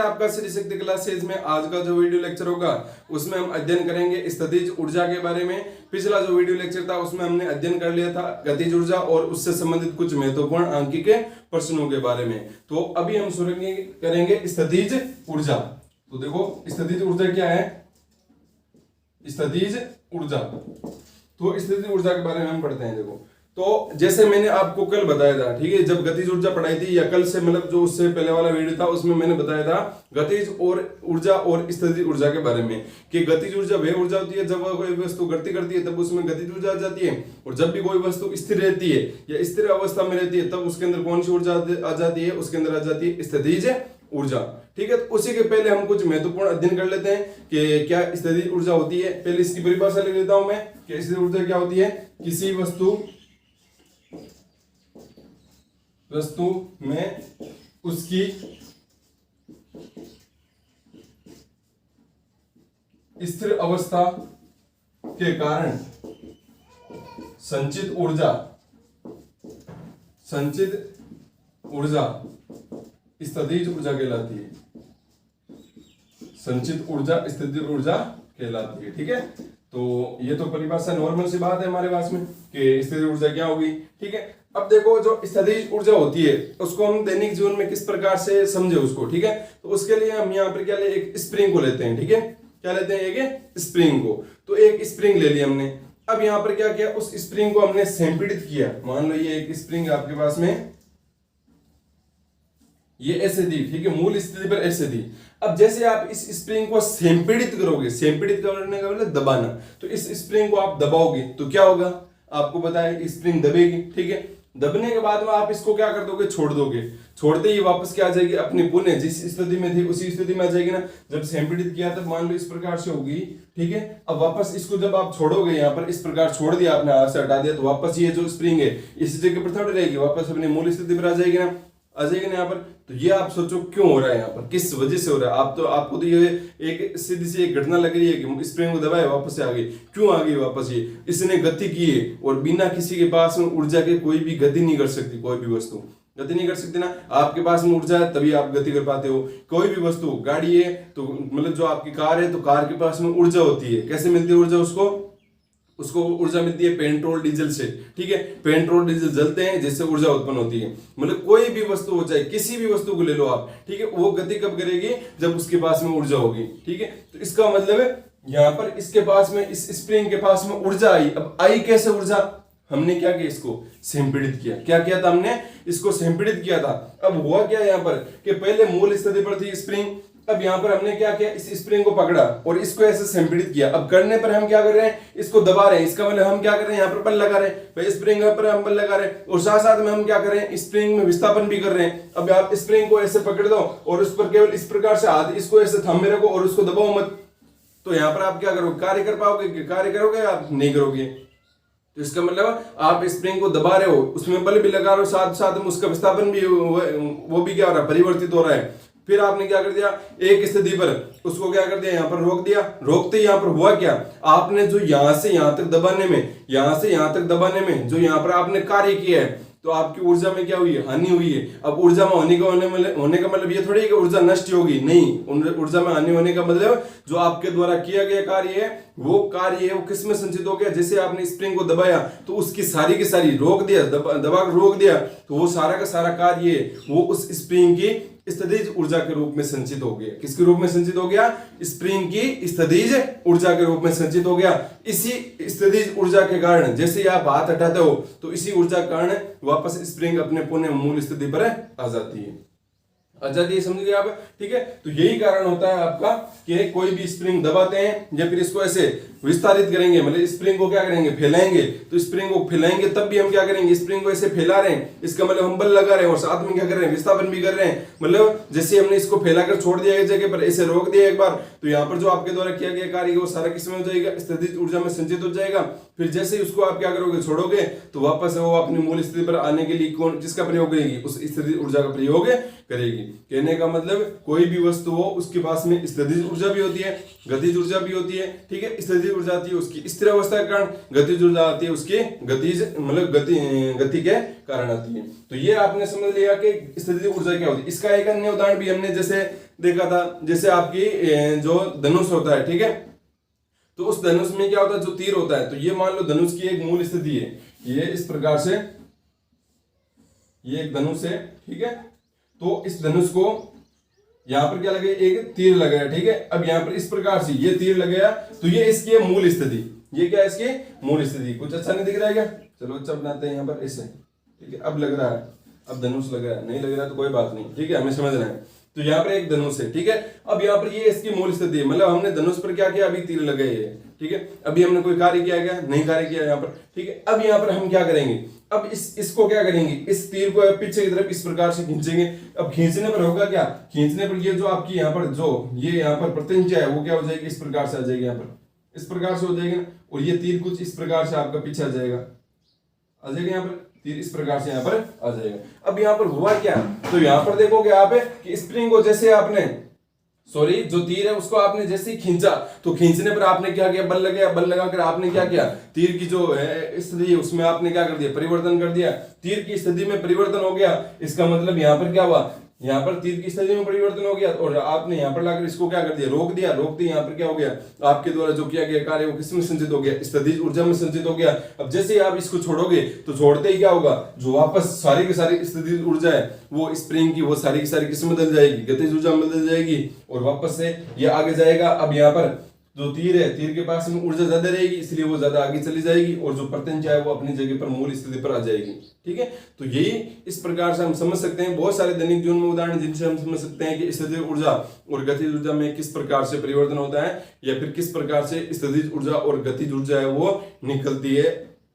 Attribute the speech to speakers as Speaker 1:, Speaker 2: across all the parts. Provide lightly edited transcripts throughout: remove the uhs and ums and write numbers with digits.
Speaker 1: आपका श्री शक्ति क्लासेज में आज का जो वीडियो लेक्चर होगा उसमें हम अध्ययन करेंगे स्थितिज ऊर्जा के बारे में। पिछला जो वीडियो लेक्चर था उसमें हमने अध्ययन कर लिया था गतिज ऊर्जा और उससे संबंधित कुछ महत्वपूर्ण आंकिक प्रश्नों के बारे में। तो अभी हम शुरू करेंगे स्थितिज ऊर्जा। तो देखो स्थितिज ऊर्जा क्या है, स्थितिज ऊर्जा। तो स्थितिज ऊर्जा के बारे में हम पढ़ते हैं। देखो तो जैसे मैंने आपको कल बताया था, ठीक है, जब गतिज ऊर्जा पढ़ाई थी या कल से मतलब जो उससे पहले वाला वीडियो था उसमें मैंने बताया था गतिज और ऊर्जा और स्थितिज ऊर्जा के बारे में कि गतिज ऊर्जा वह ऊर्जा होती है जब कोई वस्तु गति करती है तब उसमें गतिज ऊर्जा आ जाती है, और जब भी कोई वस्तु स्थिर रहती है या स्थिर अवस्था में रहती है तब उसके अंदर कौन सी ऊर्जा आ जाती है, उसके अंदर आ जाती है स्थितिज ऊर्जा। ठीक है, तो उसी के पहले हम कुछ महत्वपूर्ण अध्ययन कर लेते हैं कि क्या स्थितिज ऊर्जा होती है। पहले इसकी परिभाषा ले लेता हूं मैं कि स्थितिज ऊर्जा क्या होती है। किसी वस्तु में उसकी स्थिर अवस्था के कारण संचित ऊर्जा स्थितिज ऊर्जा कहलाती है। संचित ऊर्जा स्थितिज ऊर्जा कहलाती है। ठीक है, तो ये तो परिभाषा नॉर्मल सी बात है हमारे पास में कि स्थितिज ऊर्जा क्या होगी। ठीक है, अब देखो जो स्थितिज ऊर्जा होती है उसको हम दैनिक जीवन में किस प्रकार से समझे उसको। ठीक है, तो उसके लिए हम यहाँ पर क्या ले, एक स्प्रिंग को लेते हैं। ठीक है, क्या लेते हैं, एक स्प्रिंग को। तो एक स्प्रिंग ले ली हमने। अब यहाँ पर क्या किया, उस स्प्रिंग को हमने संपीड़ित किया। मान लो ये एक स्प्रिंग आपके पास में, ये ऐसे दी, ठीक है, मूल स्थिति पर ऐसे दी। अब जैसे आप इस स्प्रिंग को संपीड़ित करोगे, संपीड़ित करने का मतलब दबाना, तो इस स्प्रिंग को आप दबाओगे तो क्या होगा, आपको पता है स्प्रिंग दबेगी। ठीक है, दबने के बाद में आप इसको क्या कर दोगे, छोड़ दोगे। छोड़ते ही वापस क्या आ जाएगी, अपनी पुनः जिस स्थिति में थी उसी स्थिति में आ जाएगी ना। जब संपीड़ित किया तब मान लो इस प्रकार से होगी। ठीक है, अब वापस इसको जब आप छोड़ोगे, यहाँ पर इस प्रकार छोड़ दिया आपने, हाथ से हटा दिया, तो वापस ये जो स्प्रिंग है इस जगह पर थोड़ी रहेगी, वापस अपनी मूल स्थिति पर आ जाएगी ना, आ जाएगी ना यहाँ पर। तो ये आप सोचो क्यों हो रहा है यहाँ पर, किस वजह से हो रहा है। आपको तो ये एक सीधी सी एक घटना लग रही है कि स्प्रिंग को दबाया वापस से आ गई। क्यों आ गई वापस, ये इसने गति की है, और बिना किसी के पास में ऊर्जा के कोई भी गति नहीं कर सकती। कोई भी वस्तु गति नहीं कर सकती ना, आपके पास में ऊर्जा है तभी आप गति कर पाते हो। कोई भी वस्तु, गाड़ी है तो मतलब जो आपकी कार है तो कार के पास में ऊर्जा होती है। कैसे मिलती है ऊर्जा उसको ऊर्जा मिलती है पेट्रोल डीजल से। ठीक है, पेट्रोल डीजल जलते हैं जिससे ऊर्जा उत्पन्न होती है। मतलब कोई भी वस्तु हो जाए, किसी भी वस्तु को ले लो आप, ठीक है, वो गति कब करेगी, जब उसके पास में ऊर्जा होगी। ठीक है, तो इसका मतलब है यहाँ पर इसके पास में, इस स्प्रिंग के पास में ऊर्जा आई। अब आई कैसे ऊर्जा, हमने क्या किया, इसको संपीड़ित किया। क्या किया था, हमने इसको संपीड़ित किया था। अब हुआ क्या यहाँ पर कि पहले मूल स्थिति पर थी स्प्रिंग, अब यहाँ पर हमने क्या किया, इस स्प्रिंग को पकड़ा और इसको ऐसे संपीड़ित किया। अब करने पर हम क्या कर रहे हैं, इसको दबा रहे हैं। इसका मतलब हम क्या कर रहे हैं, यहाँ पर बल लगा रहे हैं, भाई स्प्रिंग पर हम बल लगा रहे हैं, और साथ साथ में हम क्या कर रहे हैं, स्प्रिंग में विस्थापन भी कर रहे हैं। अब आप स्प्रिंग को ऐसे पकड़ दो और उस पर केवल इस प्रकार से हाथ इसको ऐसे थामे रखो और उसको दबाओ मत, तो यहाँ पर आप क्या करोगे, कार्य कर पाओगे, कार्य करोगे आप, नहीं करोगे। तो इसका मतलब आप स्प्रिंग को दबा रहे हो, उसमें बल भी लगा रहे हो, साथ साथ में उसका विस्थापन भी वो भी क्या हो रहा है, परिवर्तित हो रहा है। फिर आपने क्या कर दिया, एक स्थिति पर उसको क्या कर दिया, यहाँ पर रोक दिया। रोकते यहाँ पर हुआ क्या, आपने जो यहां से यहां तक दबाने में जो यहाँ पर आपने कार्य किया है, तो आपकी ऊर्जा में क्या हुई है, हानि हुई है। अब ऊर्जा में होने का मतलब ये थोड़ी है कि ऊर्जा नष्ट होगी, नहीं। ऊर्जा में हानि होने का मतलब जो आपके द्वारा किया गया कार्य है वो किस में संचित हो गया। जैसे आपने स्प्रिंग को दबाया तो उसकी सारी की सारी रोक दिया, दबा कर रोक दिया, तो वो सारा का सारा कार्य वो उस स्प्रिंग की स्थितिज ऊर्जा के रूप में संचित हो गया। किसके रूप में संचित हो गया, स्प्रिंग की स्थितिज ऊर्जा के रूप में संचित हो गया। इसी स्थितिज ऊर्जा के कारण जैसे आप हाथ हटाते हो तो इसी ऊर्जा के कारण वापस स्प्रिंग अपने पुनः मूल स्थिति पर आ जाती है। समझ गए आप। ठीक है, तो यही कारण होता है आपका कि कोई भी स्प्रिंग दबाते हैं या फिर इसको ऐसे विस्तारित करेंगे, मतलब स्प्रिंग को क्या करेंगे, फैलाएंगे। तो स्प्रिंग को फैलाएंगे तब भी हम क्या करेंगे, स्प्रिंग को ऐसे फैला रहे हैं, इसका मतलब हम बल लगा रहे हैं और साथ में क्या कर रहे हैं, विस्थापन भी कर रहे हैं। मतलब जैसे हमने इसको फैलाकर छोड़ दिया एक जगह पर, ऐसे रोक दिया एक बार, तो यहाँ पर जो आपके द्वारा किया गया कार्य वो सारा किसमें हो जाएगा, स्थितिज ऊर्जा में संचित हो जाएगा। फिर जैसे ही उसको आप क्या करोगे, छोड़ोगे, तो वापस वो अपनी मूल स्थिति पर आने के लिए कौन किसका प्रयोग करेगी, उस स्थितिज ऊर्जा का प्रयोग करेगी। कहने का मतलब कोई भी वस्तु हो उसके पास में स्थितिज ऊर्जा भी होती है, गतिज ऊर्जा भी होती है। ठीक है, स्थितिज ऊर्जा आती है उसकी स्थिर अवस्था के कारण, गतिज ऊर्जा आती है उसके गतिज मतलब गति के कारण आती है। तो ये आपने समझ लिया कि स्थितिज ऊर्जा क्या होती है। इसका एक अन्य उदाहरण भी हमने जैसे देखा था, जैसे आपकी जो धनुष होता है, ठीक है, तो उस धनुष में क्या होता है, जो तीर होता है, तो ये मान लो धनुष की एक मूल स्थिति है, ये इस प्रकार से, ये एक धनुष है, ठीक है, तो इस धनुष को यहां पर क्या लगे, एक तीर लगाया, ठीक है। अब यहां पर इस प्रकार से ये तीर लगाया, तो ये इसकी है मूल स्थिति, ये क्या है इसकी मूल स्थिति। कुछ अच्छा नहीं दिख रहा है क्या, चलो अच्छा बनाते हैं यहाँ पर ऐसे, ठीक है। अब लग रहा है, अब धनुष लग रहा है, नहीं लग रहा तो कोई बात नहीं, ठीक है, हमें समझ रहे हैं। तो यहाँ पर एक धनुष है, ठीक है। अब यहाँ पर ये इसकी मूल स्थिति है, मतलब हमने धनुष पर क्या किया, अभी तीर लगाए है, ठीक है। अभी हमने कोई कार्य किया क्या, नहीं कार्य किया यहाँ पर, ठीक है। अब यहाँ पर हम क्या करेंगे, अब इसको क्या करेंगे, इस तीर को पीछे की तरफ इस प्रकार से खींचेंगे। अब खींचने पर होगा क्या, खींचने पर ये जो आपकी यहाँ पर जो ये यहाँ पर प्रत्यंचा है वो क्या हो जाएगी, इस प्रकार से आ जाएगी, यहाँ पर इस प्रकार से हो जाएगी ना, और ये तीर कुछ इस प्रकार से आपका पीछे आ जाएगा, यहाँ पर तीर इस प्रकार से यहाँ पर आ जाएगा। अब यहाँ पर हुआ क्या, तो यहाँ पर देखोगे आप कि स्प्रिंग को जैसे आपने जो तीर है उसको आपने जैसे ही खींचा, तो खींचने पर आपने क्या किया, बल लगाया, बल लगाकर आपने क्या किया, तीर की जो स्थिति है उसमें आपने क्या कर दिया, परिवर्तन कर दिया। तीर की स्थिति में परिवर्तन हो गया, इसका मतलब यहाँ पर क्या हुआ, यहाँ पर तीर की स्थिति में परिवर्तन हो गया, और आपने यहाँ पर लाकर इसको क्या कर दिया, रोक दिया। रोकते यहाँ पर क्या हो गया, आपके द्वारा जो किया गया कार्य वो किसमें संचित हो गया, स्थितिज ऊर्जा में संचित हो गया। अब जैसे ही आप इसको छोड़ोगे, तो छोड़ते ही क्या होगा, जो वापस सारी की सारी स्थितिज ऊर्जा है वो स्प्रिंग की, वो सारी की सारी किसमें बदल जाएगी, गतिज ऊर्जा में बदल जाएगी, और वापस से ये आगे जाएगा। अब यहाँ पर जो तीर है, तीर के पास में ऊर्जा ज्यादा रहेगी, इसलिए वो ज्यादा आगे चली जाएगी, और जो प्रत्यंचा है वो अपनी जगह पर मूल स्थिति पर आ जाएगी, ठीक है। तो यही इस प्रकार से हम समझ सकते हैं। बहुत सारे दैनिक जीवन में उदाहरण जिनसे हम समझ सकते हैं कि स्थितिज ऊर्जा और गतिज ऊर्जा में किस प्रकार से परिवर्तन होता है, या फिर किस प्रकार से स्थितिज ऊर्जा और गतिज ऊर्जा है वो निकलती है,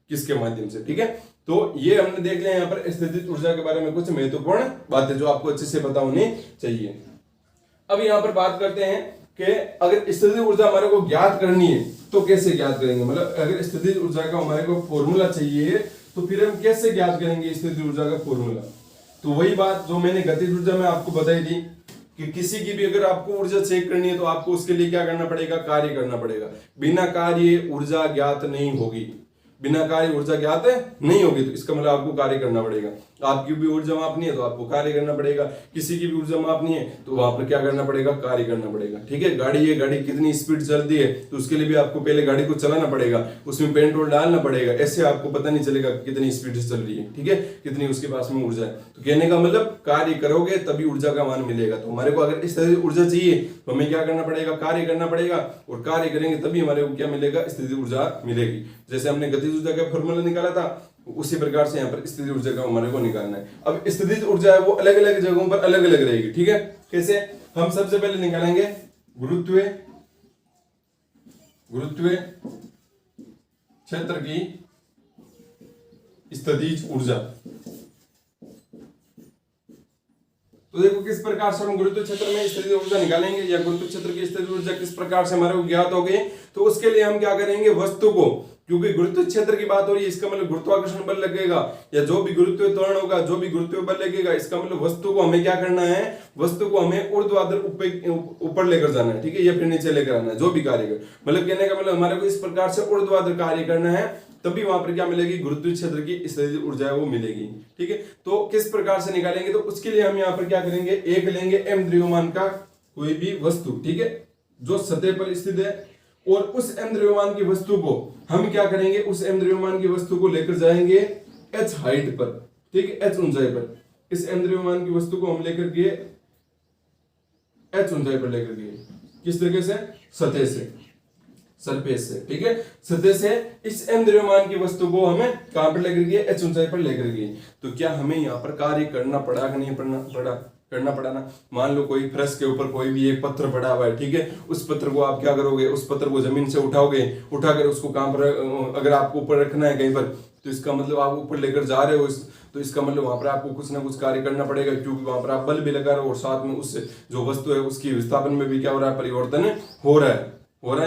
Speaker 1: किसके माध्यम से, ठीक है। तो ये हमने देख लिया यहाँ पर स्थितिज ऊर्जा के बारे में कुछ महत्वपूर्ण बातें जो आपको अच्छे से पता होनी चाहिए। अब यहाँ पर बात करते हैं कि अगर स्थितिज ऊर्जा हमारे को ज्ञात करनी है तो कैसे ज्ञात करेंगे, मतलब अगर स्थितिज ऊर्जा का हमारे को फॉर्मूला चाहिए तो फिर हम कैसे ज्ञात करेंगे स्थितिज ऊर्जा का फॉर्मूला। तो वही बात जो मैंने गतिज ऊर्जा में आपको बताई थी कि किसी की भी अगर आपको ऊर्जा चेक करनी है तो आपको उसके लिए क्या करना पड़ेगा, कार्य करना पड़ेगा। बिना कार्य ऊर्जा ज्ञात नहीं होगी, बिना कार्य ऊर्जा ज्ञात नहीं होगी, तो इसका मतलब आपको कार्य करना पड़ेगा। आपकी भी ऊर्जा मापनी है तो आपको कार्य करना पड़ेगा, किसी की भी ऊर्जा मापनी है तो वहां पर क्या करना पड़ेगा, कार्य करना पड़ेगा, ठीक है। गाड़ी है, गाड़ी कितनी स्पीड चलती है तो उसके लिए भी आपको पहले गाड़ी को चलाना पड़ेगा, उसमें पेट्रोल डालना पड़ेगा, ऐसे आपको पता नहीं चलेगा कितनी स्पीड से चल रही है, ठीक है, कितनी उसके पास में ऊर्जा है। तो कहने का मतलब कार्य करोगे तभी ऊर्जा का मान मिलेगा। तो हमारे को अगर इस तरह ऊर्जा चाहिए तो हमें क्या करना पड़ेगा, कार्य करना पड़ेगा, और कार्य करेंगे तभी हमारे को क्या मिलेगा, स्थितिज ऊर्जा मिलेगी। जैसे हमने गतिज ऊर्जा का फॉर्मूला निकाला था, उसी प्रकार से यहाँ पर स्थितिज ऊर्जा का हमारे को निकालना है। अब स्थितिज ऊर्जा है वो अलग अलग जगहों पर अलग अलग रहेगी, ठीक है। कैसे, हम सबसे पहले निकालेंगे गुरुत्व क्षेत्र की स्थितिज ऊर्जा। तो देखो किस प्रकार से हम गुरुत्व क्षेत्र में स्थितिज ऊर्जा निकालेंगे, या गुरुत्व क्षेत्र की स्थितिज ऊर्जा किस प्रकार से हमारे को ज्ञात होगी। तो उसके लिए हम क्या करेंगे, वस्तु को, क्योंकि गुरुत्व क्षेत्र की बात हो रही है, इसका मतलब गुरुत्वाकर्षण बल लगेगा, या जो भी गुरुत्व त्वरण होगा, जो भी गुरुत्व बल लगेगा, इसका मतलब वस्तु को हमें क्या करना है, वस्तु को हमें ऊर्ध्वाधर ऊपर लेकर जाना है, ठीक है, या फिर नीचे लेकर आना है, जो भी कार्य कर, मतलब कहने का मतलब हमारे को इस प्रकार से ऊर्ध्वाधर कार्य करना है, तभी वहां पर क्या मिलेगी, गुरुत्व क्षेत्र की स्थितिज ऊर्जा है वो मिलेगी, ठीक है। तो किस प्रकार से निकालेंगे, तो उसके लिए हम यहाँ पर क्या करेंगे, एक लेंगे m द्रव्यमान का कोई भी वस्तु, ठीक है, जो सतह पर स्थित है, और उस m द्रव्यमान की वस्तु को हम क्या करेंगे, उस m द्रव्यमान की वस्तु को लेकर जाएंगे h हाइट पर, ठीक है, h ऊंचाई पर। इस m द्रव्यमान की वस्तु को हम लेकर गए h ऊंचाई पर लेकर गए, किस तरीके से, सतह से, सरफेस से, ठीक है, सतह से इस m द्रव्यमान की वस्तु को हमें कहां पर लेकर गए, h ऊंचाई पर लेकर गए। तो क्या हमें यहाँ पर कार्य करना पड़ा कि नहीं करना पड़ा ना। मान लो कोई फर्श के ऊपर कोई भी एक पत्थर पड़ा हुआ है, ठीक है, उस पत्थर को आप क्या करोगे, उस पत्थर को जमीन से उठाओगे, उठाकर उसको कहां पर, अगर आपको ऊपर रखना है कहीं पर, तो इसका मतलब आप ऊपर लेकर जा रहे हो, तो इसका मतलब वहां पर आपको कुछ ना कुछ कार्य करना पड़ेगा, क्योंकि वहां पर आप बल भी लगा रहे हो, और साथ में उससे जो वस्तु है उसकी विस्थापन में भी क्या हो रहा है, परिवर्तन हो रहा है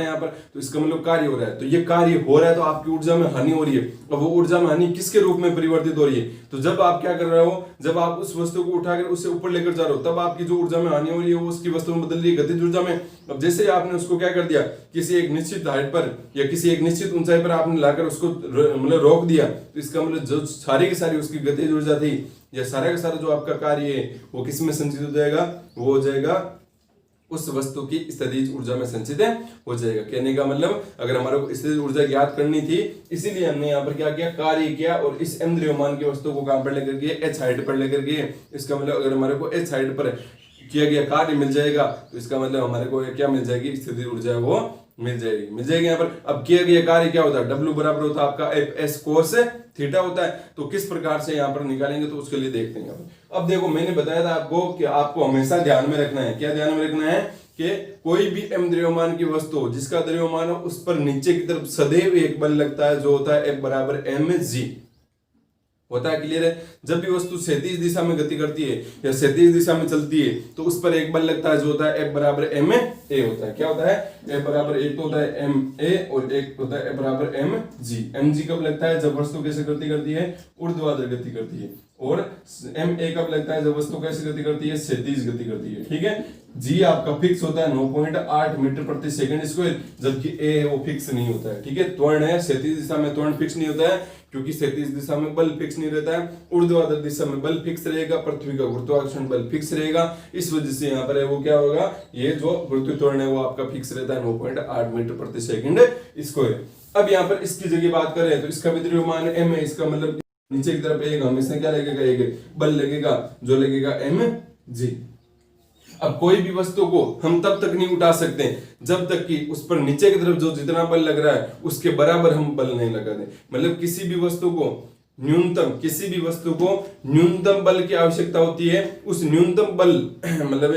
Speaker 1: यहाँ पर। तो इसका मतलब कार्य हो रहा है, तो ये कार्य हो रहा है तो आपकी ऊर्जा में हानि हो रही है। अब वो ऊर्जा में हानि किसके रूप में परिवर्तित हो रही है, तो जब आप क्या कर रहे हो, जब आप उस वस्तु को उठाकर उससे ऊपर लेकर जा रहे हो, तब आपकी जो ऊर्जा में हानि हो रही है वो उसकी वस्तु में बदल रही है, गतिज ऊर्जा में। अब जैसे ही आपने उसको क्या कर दिया, किसी एक निश्चित हाइट पर या किसी एक निश्चित ऊंचाई पर आपने लाकर उसको मतलब रोक दिया, तो इसका मतलब जो सारी की सारी उसकी गतिज ऊर्जा थी, या सारा का सारा जो आपका कार्य है वो किस में संचित हो जाएगा, वो हो जाएगा उस वस्तु की स्थितिज ऊर्जा में संचित हो जाएगा। कहने का मतलब अगर हमारे को स्थितिज ऊर्जा ज्ञात करनी थी, इसीलिए हमने यहाँ पर क्या किया, कार्य किया और इस m द्रव्यमान की वस्तु को कहां पर लेकर गए, h हाइट पर लेकर गए। इसका मतलब अगर हमारे को h हाइट पर किया गया कार्य मिल जाएगा तो इसका मतलब हमारे को क्या मिल जाएगी, स्थितिज ऊर्जा वो मिल जाएगी यहाँ पर। अब किया गया कार्य क्या होता है, W बराबर होता है आपका एफ एस कोस थीटा होता है। तो किस प्रकार से यहाँ पर निकालेंगे तो उसके लिए देखते हैं। अब देखो मैंने बताया था आपको कि आपको हमेशा ध्यान में रखना है, क्या ध्यान में रखना है कि कोई भी m द्रव्यमान की वस्तु हो जिसका द्रव्यमान हो उस पर नीचे की तरफ सदैव एक बल लगता है जो होता है F बराबर mg होता है। क्लियर है। जब भी वस्तु क्षैतिज दिशा में गति करती है या क्षैतिज दिशा में चलती है तो उस पर एक बल लगता है जो होता है F बराबर ma होता है। क्या होता है, F बराबर एक तो होता है ma और एक होता है F बराबर mg कब लगता है, जब वस्तु कैसे गति करती है, ऊर्ध्वाधर गति करती है। और ma कब लगता है, जब वस्तु कैसे गति करती है, क्षैतिज गति करती है। ठीक है। g आपका फिक्स होता है 9.8 मीटर प्रति सेकंड स्क्वायर, जबकि a है वो फिक्स नहीं होता है। ठीक है। त्वरण है, क्षैतिज दिशा में त्वरण फिक्स नहीं होता है क्योंकि क्षैतिज दिशा में बल फिक्स नहीं रहता है। ऊर्ध्वाधर दिशा में बल फिक्स रहेगा, पृथ्वी का गुरुत्वाकर्षण बल फिक्स रहेगा। इस वजह से यहाँ पर है वो क्या होगा, ये जो गुरुत्वीय त्वरण है वो आपका फिक्स रहता है 9.8 मीटर प्रति सेकंड स्क्वायर। अब यहाँ पर इसकी जगह बात करें तो इसका भी द्रव्यमान m है, इसका मतलब नीचे की तरफ एक हमेशा क्या लगेगा, एक बल लगेगा जो लगेगा mg। अब कोई भी वस्तु को हम तब तक नहीं उठा सकते जब तक कि उस पर नीचे की तरफ जो जितना बल लग रहा है उसके बराबर हम बल नहीं लगा दें। मतलब किसी भी वस्तु को न्यूनतम बल की आवश्यकता होती है, उस न्यूनतम बल मतलब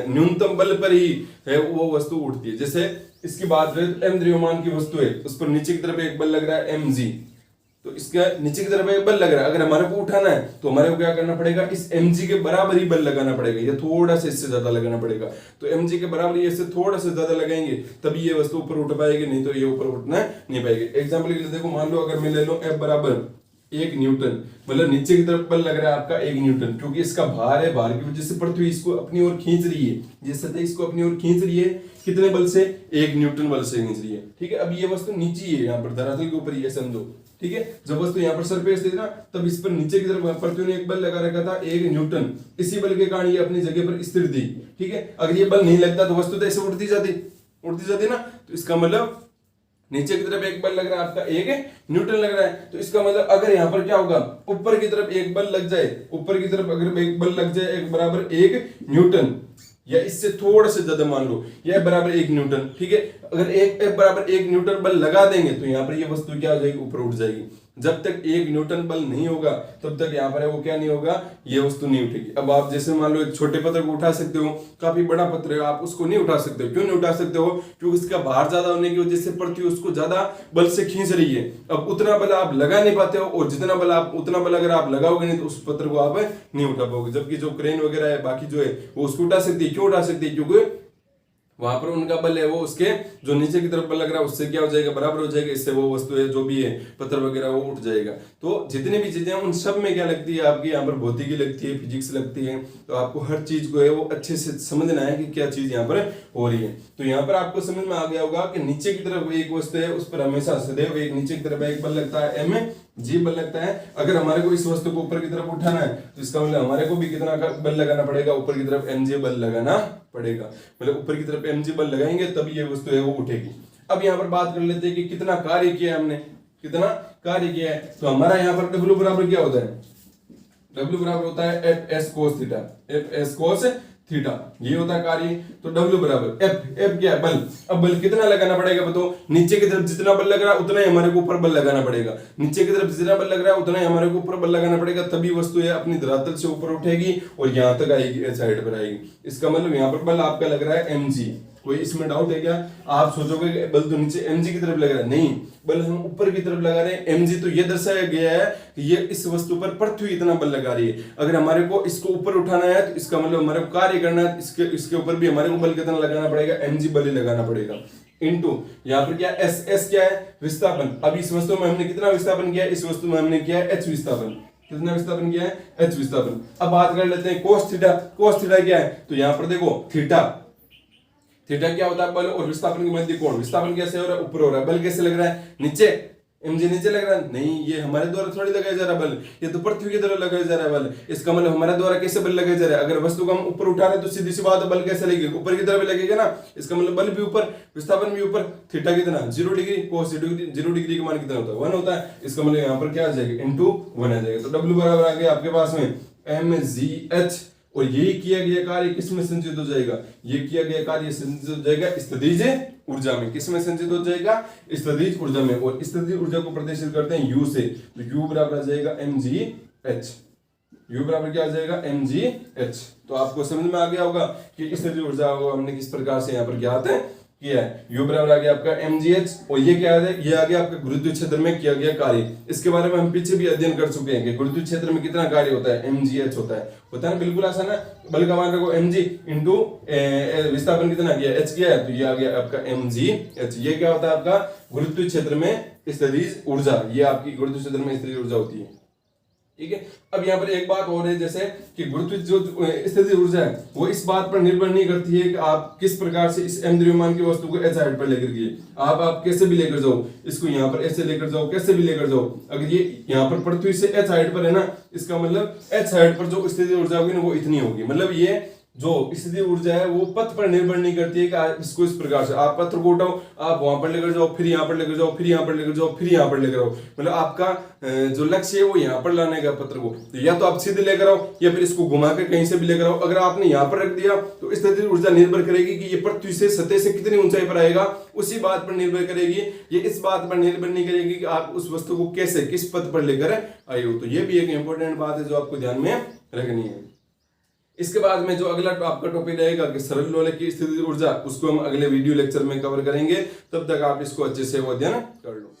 Speaker 1: न्यूनतम बल पर ही है वो वस्तु उठती है। जैसे इसकी बात करें तो m द्रव्यमान की वस्तु है, उस पर नीचे की तरफ एक बल लग रहा है mg, तो इसका नीचे की तरफ एक बल लग रहा है। अगर हमारे को उठाना है तो हमारे को क्या करना पड़ेगा, इस mg के बराबर ही बल लगाना पड़ेगा या थोड़ा सा इससे ज्यादा लगाना पड़ेगा। तो mg के बराबर ही इससे थोड़ा सा ज्यादा लगाएंगे तभी ये वस्तु ऊपर उठ पाएगी, नहीं तो ये ऊपर उठना नहीं पाएगी। एग्जांपल के लिए देखो, मान लो अगर मैं ले लो F बराबर 1 न्यूटन, मतलब नीचे की तरफ बल लग रहा है आपका 1 न्यूटन, क्योंकि इसका भार है, भार की वजह से पृथ्वी इसको अपनी ओर खींच रही है, ये सतह इसको अपनी ओर खींच रही है। कितने बल से, 1 न्यूटन बल से खींच रही है। ठीक है। अब ये वस्तु नीचे है, यहाँ पर धरातल के ऊपर ये समझो। ठीक है। जब वस्तु यहाँ पर सरफेस थी ना तब इस पर नीचे की तरफ पृथ्वी ने एक बल लगा रखा था 1 न्यूटन, इसी बल के कारण ये अपनी जगह पर स्थिर थी। ठीक है। अगर ये बल नहीं लगता तो वस्तु तो ऐसे उड़ती जाती ना। तो इसका मतलब नीचे की तरफ एक बल लग रहा है आपका 1 न्यूटन लग रहा है, तो इसका मतलब अगर यहाँ पर क्या होगा, ऊपर की तरफ एक बल लग जाए, ऊपर की तरफ अगर एक बल लग जाए एक बराबर 1 न्यूटन या इससे थोड़ा से ज्यादा, मान लो यह बराबर 1 न्यूटन। ठीक है। अगर एक बराबर 1 न्यूटन बल लगा देंगे तो यहाँ पर ये वस्तु क्या हो जाएगी, ऊपर उठ जाएगी। जब तक 1 न्यूटन बल नहीं होगा तब तक यहाँ पर है वो क्या नहीं होगा, ये वस्तु नहीं उठेगी। अब आप जैसे मान लो एक छोटे पत्थर को उठा सकते हो, काफी बड़ा पत्थर है आप उसको नहीं उठा सकते। क्यों नहीं उठा सकते हो, क्योंकि उसका भार ज्यादा होने की वजह से पृथ्वी उसको ज्यादा बल से खींच रही है। अब उतना बल आप लगा नहीं पाते हो, और जितना बल अगर आप लगाओगे नहीं तो उस पत्थर को आप नहीं उठा पाओगे। जबकि जो क्रेन वगैरह है बाकी जो है वो उसको उठा सकती है। क्यों उठा सकती है, क्योंकि वहां पर उनका बल है वो उसके जो नीचे की तरफ बल लग रहा है उससे क्या हो जाएगा, बराबर हो जाएगा। इससे वो वस्तु है जो भी है पत्थर वगैरह वो उठ जाएगा। तो जितनी भी चीजें हैं उन सब में क्या लगती है आपकी, यहाँ पर भौतिकी लगती है, फिजिक्स लगती है। तो आपको हर चीज को है वो अच्छे से समझना है कि क्या चीज यहाँ पर हो रही है। तो यहाँ पर आपको समझ में आ गया होगा कि नीचे की तरफ एक वस्तु है उस पर हमेशा सदैव एक नीचे की तरफ एक बल लगता है mg बल लगता है। अगर हमारे को इस वस्तु को ऊपर की तरफ उठाना है तो इसका मतलब हमारे को भी कितना बल लगाना पड़ेगा, ऊपर की तरफ mg बल लगाना पड़ेगा। मतलब ऊपर की तरफ mg बल लगाएंगे तभी ये वस्तु है वो उठेगी। अब यहाँ पर बात कर लेते हैं कि कितना कार्य किया हमने, कितना कार्य किया है। तो हमारा यहाँ पर W बराबर क्या होता है, W बराबर होता है fs cos theta, fs cos theta, ये होता है कार्य। तो W बराबर f क्या है, बल। अब बल कितना लगाना पड़ेगा बताओ, नीचे की तरफ जितना बल लग रहा है उतना ही हमारे को ऊपर बल लगाना पड़ेगा। नीचे की तरफ जितना बल लग रहा है उतना ही हमारे को ऊपर बल लगाना पड़ेगा, तभी वस्तु है अपनी धरातल से ऊपर उठेगी और यहाँ तक आएगी, साइड पर आएगी। इसका मतलब यहाँ पर बल आपका लग रहा है mg। कोई इसमें डाउट है क्या, आप सोचोगे कि बल तो नीचे mg की तरफ लग रहा है, नहीं, बल हम ऊपर की तरफ लगा रहे हैं। mg तो ये दर्शाया गया है कि ये इस वस्तु पर पृथ्वी इतना बल लगा रही है। अगर हमारे को इसको ऊपर उठाना है तो इसका मतलब हमारे को कार्य करना है, इसके ऊपर भी हमारे को बल कितना लगाना पड़ेगा, mg बल ही लगाना पड़ेगा। इनटू यहाँ पर क्या s क्या है, विस्थापन। अब इस वस्तु में हमने कितना विस्थापन किया है, इस वस्तु में हमने किया है h विस्थापन। कितना विस्थापन किया है, h विस्थापन। अब बात कर लेते हैं cos थीटा। cos थीटा क्या है, तो यहाँ पर देखो थीटा क्या होता है, बल और विस्थापन के मध्य कोण। विस्थापन कैसे हो रहा है, ऊपर हो रहा है। बल कैसे लग रहा है, नीचे। mg नीचे लग रहा है, नहीं ये हमारे द्वारा थोड़ी लगाया जा रहा बल, ये तो पृथ्वी की तरह लगाया जा रहा है बल। इसका मतलब हमारे द्वारा कैसे बल लगाया जा रहा है? अगर वस्तु को हम ऊपर उठा रहे हैं तो सीधी सी बात है बल कैसे लगेगा? ऊपर की तरफ लगेगा ना। इसका मतलब बल भी ऊपर, विस्थापन भी ऊपर। थीटा कितना? 0 डिग्री। cos 0 डिग्री का मान कितना होता है? 1 होता है। इसका मतलब यहाँ पर क्या आ जाएगा? इनटू 1 आ जाएगा। तो W बराबर आ गया आपके पास में mgh। और ये किया गया कार्य किसमें संचित हो जाएगा? ये किया गया कार्य संचित हो जाएगा स्थितिज ऊर्जा में। किसमें संचित हो जाएगा? स्थितिज ऊर्जा में। और स्थितिज ऊर्जा को प्रदर्शित करते हैं U से, तो U बराबर आ जाएगा mgh। U बराबर क्या आ जाएगा? mgh। तो आपको समझ में आ गया होगा कि स्थितिज ऊर्जा को हमने किस प्रकार से यहाँ पर ज्ञात किया है। U बराबर आ गया आपका mgh। और ये क्या है? ये आ गया आपका गुरुत्वीय क्षेत्र में किया गया कार्य। इसके बारे में हम पीछे भी अध्ययन कर चुके हैं कि गुरुत्वीय क्षेत्र में कितना कार्य होता है? mgh होता है ना। बिल्कुल आसान है। बल का मान रखो mg इंटू विस्थापन कितना किया? h किया है, तो ये आ गया आपका mgh। ये क्या होता है? आपका गुरुत्वीय क्षेत्र में स्थितिज ऊर्जा। ये आपकी गुरुत्वीय क्षेत्र में स्थितिज ऊर्जा होती है। ठीक है। अब यहाँ पर एक बात और है, जैसे कि गुरुत्वीय जो स्थितिज ऊर्जा है वो इस बात पर निर्भर नहीं करती है कि आप किस प्रकार से इस m द्रव्यमान की वस्तु को h हाइट पर लेकर गए। आप कैसे भी लेकर जाओ, इसको यहाँ पर ऐसे लेकर जाओ, कैसे भी लेकर जाओ, अगर ये यहाँ पर पृथ्वी से h हाइट पर है ना, इसका मतलब h हाइट पर जो स्थितिज ऊर्जा होगी ना वो इतनी होगी। मतलब ये जो स्थितिज ऊर्जा है वो पथ पर निर्भर नहीं करती है कि आप इसको इस प्रकार से आप पत्र को उठाओ, आप वहां पर लेकर जाओ, फिर यहाँ पर लेकर जाओ, फिर यहाँ पर लेकर जाओ, फिर यहाँ पर लेकर आओ। मतलब आपका जो लक्ष्य है वो यहाँ पर लाने का पत्र को, तो या तो आप सीधे लेकर आओ या फिर इसको घुमा कर कहीं से भी लेकर आओ। अगर आपने यहाँ पर रख दिया तो स्थितिज ऊर्जा निर्भर करेगी कि ये पृथ्वी से सतह से कितनी ऊंचाई पर आएगा, उसी बात पर निर्भर करेगी। ये इस बात पर निर्भर नहीं करेगी कि आप उस वस्तु को कैसे किस पथ पर लेकर आए हो। तो ये भी एक इंपॉर्टेंट बात है जो आपको ध्यान में रखनी है। इसके बाद में जो अगला आपका टॉपिक रहेगा कि सरल लोलक की स्थितिज ऊर्जा, उसको हम अगले वीडियो लेक्चर में कवर करेंगे। तब तक आप इसको अच्छे से अध्ययन कर लो।